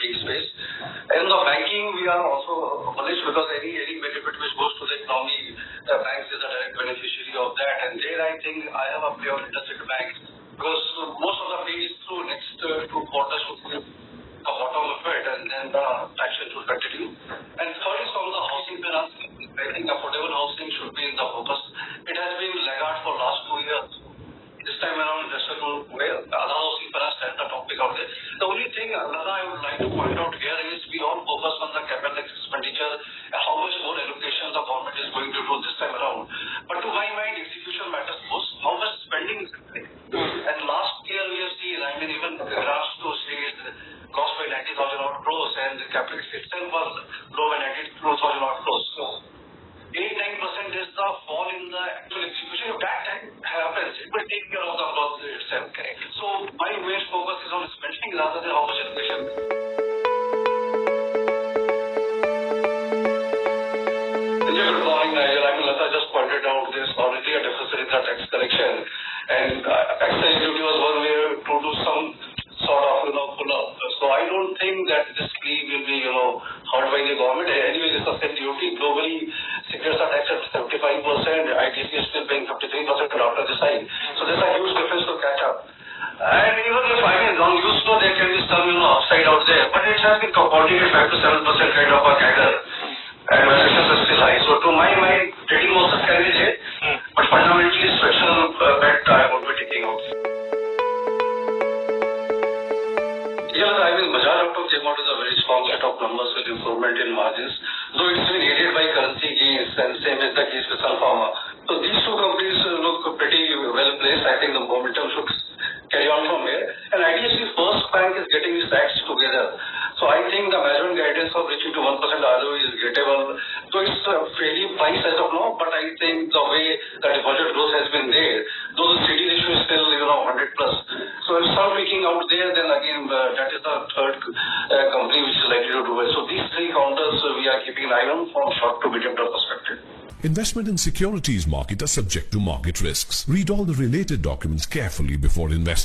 PE space. In the banking, we are also bullish because any benefit which goes to the economy, the banks is a direct beneficiary of that. And there, I think I have a play on interested banks because most of the pay is through next 2 quarters should be the bottom of it, and then the traction should continue. And third is on the housing finance. I think affordable housing should be in the focus. It has been laggard for last 2 years. This time around, investor will other housing finance and the topic out there. The only thing another I would like to point out here is we all focus on the capital expenditure and how much more allocation the government is going to do this time around. But to my mind, execution matters most. How much spending is happening? And last year we have seen, I mean, even grants to states lost by 90,000 odd crores, and the capital itself was low by 92,000 odd crores. So 8-9% is the fall in the actual execution. If that happens, it will take care of the growth itself. Correct. So my main focus is on spending rather than how much allocation. Good morning, Nigel. I mean, Lata just pointed out there's already a deficit in the tax collection, and excise duty was one way to do some sort of, pull up. So I don't think that this scheme will be, hurt by the government. Anyway, this is a duty. Globally, cigarettes are taxed at 75%. ITC is still paying 53% after this hike. So there's a huge difference to catch up. And even if I mean, long used to, there can be some, upside out there. But it has been compounding at 5 to 7% kind of a CAGR. And valuations are still high. So to my mind, trading losses can be there. But fundamentally, special bet I would be taking out. Yeah, I mean, Bajaj Auto came out with a very strong set of numbers with improvement in margins, though it's been aided by currency gains, and same is the case with Sun Pharma. So these two companies look pretty well placed. I think the momentum should carry on from here. And IDFC First Bank is getting its acts together. So I think the management guidance of reaching to 1% ROE is gettable. So it's fairly priced as of now, but I think the way the deposit growth has been there, though the CD ratio is still 100 plus. So if start making out there, then again that is the third company which is likely to do well. So these three counters we are keeping an eye on from short to medium term perspective. Investment in securities market are subject to market risks. Read all the related documents carefully before investing.